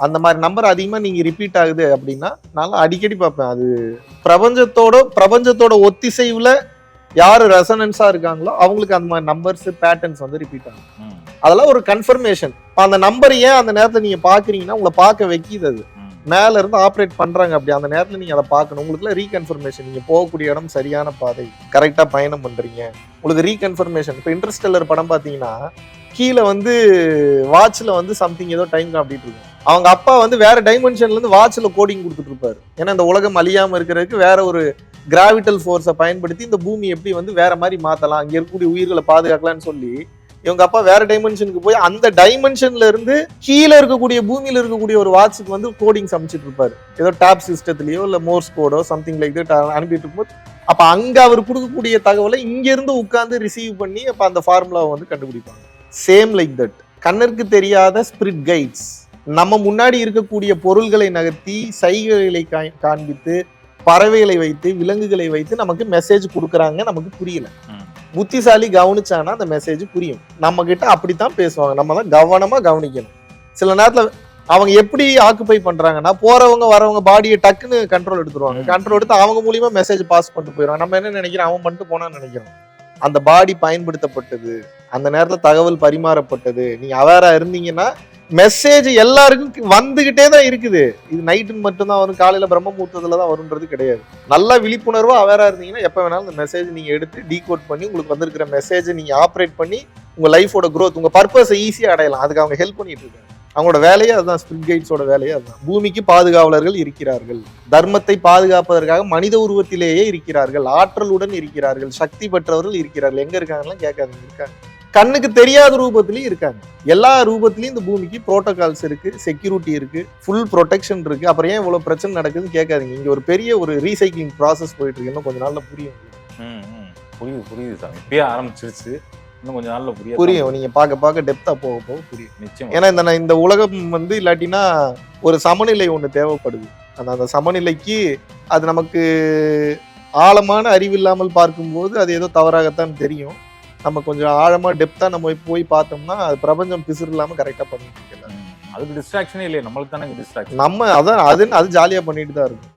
அந்த மாதிரி நம்பர் அதிகமா நீங்க ரிப்பீட் ஆகுது அப்படின்னா நான் அடிக்கடி பார்ப்பேன். அது பிரபஞ்சத்தோட ஒத்திசைவுல யாரு ரெசனன்ஸா இருக்காங்களோ அவங்களுக்கு அந்த மாதிரி நம்பர்ஸ் பேட்டர்ன்ஸ் வந்து ரிப்பீட் ஆகும். அதெல்லாம் ஒரு கன்ஃபர்மேஷன். அந்த நம்பர் ஏன் அந்த நேரத்துல நீங்க பாக்குறீங்கன்னா உங்களை பார்க்க வைக்கிது. அது மேல இருந்து ஆப்ரேட் பண்றாங்க. அப்படி அந்த நேரத்துல நீங்க அதை பார்க்கணும். உங்களுக்கு ரீகன்ஃபர்மேஷன், நீங்க போகக்கூடிய இடம் சரியான பாதை, கரெக்டா பயணம் பண்றீங்க, உங்களுக்கு ரீகன்ஃபர்மேஷன். இப்போ இன்டர்ஸ்டெல்லர் படம் பாத்தீங்கன்னா கீழே வந்து வாட்ச்ல வந்து சம்திங் ஏதோ டைம் காட்டிட்டு இருக்கும். அவங்க அப்பா வந்து வேற டைமென்ஷன்ல இருந்து வாட்ச்ல கோடிங் கொடுத்துட்டு இருப்பாரு. ஏன்னா இந்த உலகம் அழியாம இருக்கிறதுக்கு வேற ஒரு கிராவிட்டல் ஃபோர்ஸை பயன்படுத்தி இந்த பூமி எப்படி வந்து வேற மாதிரி மாத்தலாம், அங்க இருக்கக்கூடிய உயிர்களை பாதுகாக்கலாம்னு சொல்லி இவங்க அப்பா வேற டைமென்ஷனுக்கு போய் அந்த டைமென்ஷன்ல இருந்து கீழே இருக்கக்கூடிய பூமியில இருக்கக்கூடிய ஒரு வாட்சுக்கு வந்து கோடிங் சமைச்சிட்டு இருப்பாரு. ஏதோ டேப் சிஸ்டத்திலயோ இல்ல மோர்ஸ் கோடோ சம்திங் லைக் தட் அனுப்பிட்டு இருக்கும்போது அப்ப அங்க அவர் கொடுக்கக்கூடிய தகவலை இங்க இருந்து உட்கார்ந்து ரிசீவ் பண்ணி அப்ப அந்த ஃபார்முலாவை வந்து கண்டுபிடிப்பாங்க. சேம் லைக் தட் கண்ணிற்கு தெரியாத ஸ்பிரிட் கைட்ஸ் நம்ம முன்னாடி இருக்கக்கூடிய பொருள்களை நகர்த்தி சைகைகளை காண்பித்து பறவைகளை வைத்து விலங்குகளை வைத்து நமக்கு மெசேஜ் கொடுக்குறாங்க. நமக்கு புரியல. புத்திசாலி கவனிச்சானா அந்த மெசேஜ் புரியும். நம்ம கிட்ட அப்படித்தான் பேசுவாங்க. நம்ம தான் கவனமா கவனிக்கணும். சில நேரத்துல அவங்க எப்படி ஆக்குபை பண்றாங்கன்னா போறவங்க வரவங்க பாடியை டக்குன்னு கண்ட்ரோல் எடுத்துருவாங்க. கண்ட்ரோல் எடுத்து அவங்க மூலியமா மெசேஜ் பாஸ் பண்ணிட்டு போயிடுவாங்க. நம்ம என்ன நினைக்கிறோம், அவன் பண்ணிட்டு போனான்னு நினைக்கிறோம். அந்த பாடி பயன்படுத்தப்பட்டது, அந்த நேரத்துல தகவல் பரிமாறப்பட்டது. நீங்க அவேரா இருந்தீங்கன்னா மெசேஜ் எல்லாருக்கும் வந்துகிட்டே தான் இருக்குது. இது நைட்டுன்னு மட்டும்தான் வரும், காலையில பிரம்ம முகூர்த்தத்துல தான் வரும்ன்றது கிடையாது. நல்லா விழிப்புணர்வா அவேரா இருந்தீங்கன்னா எப்ப வேணாலும் இந்த மெசேஜ் நீங்க எடுத்து டீகோட் பண்ணி உங்களுக்கு வந்திருக்கிற மெசேஜ் நீங்க ஆப்ரேட் பண்ணி உங்க லைஃபோட growth, உங்க பர்பஸை ஈஸியா அடையலாம். அதுக்கு அவங்க ஹெல்ப் பண்ணிட்டு இருக்காங்க. அவங்களோட வேலையே அதுதான். ஸ்பிரிட் கைட்ஸோட வேலையே அதுதான். பூமிக்கு பாதுகாவலர்கள் இருக்கிறார்கள். தர்மத்தை பாதுகாப்பதற்காக மனித உருவத்திலேயே இருக்கிறார்கள். ஆற்றலுடன் இருக்கிறார்கள். சக்தி பெற்றவர்கள் இருக்கிறார்கள். எங்க இருக்காங்கலாம் கேட்காதீங்க. இருக்காங்க. கண்ணுக்கு தெரியாத ரூபத்திலயும் இருக்காங்க. எல்லா ரூபத்திலயும் இந்த பூமிக்கு புரோட்டோகால்ஸ் இருக்கு, செக்யூரிட்டி இருக்கு, ஃபுல் ப்ரொடெக்ஷன் இருக்கு. அப்புறம் ஏன் இவ்வளவு பிரச்சனை நடக்குதுன்னு கேட்காதீங்க. இங்க ஒரு பெரிய ஒரு ரீசைக்ளிங் ப்ராசஸ் போயிட்டு இருக்கு. இன்னும் கொஞ்ச நாள்ல புரியும். புரியுது சார். இப்பயே ஆரம்பிச்சிருச்சு. இன்னும் கொஞ்ச நாள்ல புரியும். நீங்க பார்க்க டெப்தா போக போக புரியும் நிச்சயம். ஏன்னா இந்த உலகம் வந்து இல்லாட்டினா ஒரு சமநிலை ஒண்ணு தேவைப்படுது. அந்த சமநிலைக்கு அது நமக்கு ஆழமான அறிவில்லாமல் பார்க்கும்போது அது ஏதோ தவறாகத்தான் தெரியும். நம்ம கொஞ்சம் ஆழமா டெப்தா நம்ம போய் பார்த்தோம்னா அது பிரபஞ்சம் பிசுறு இல்லாம கரெக்டா பண்ணிட்டு இருக்கலாம். அதுக்கு டிஸ்ட்ராக்ஷனே இல்லையே, நம்மளுக்கு தானே டிஸ்ட்ராக்ஷன். நம்ம அதான் அது ஜாலியா பண்ணிட்டு தான் இருக்கும்.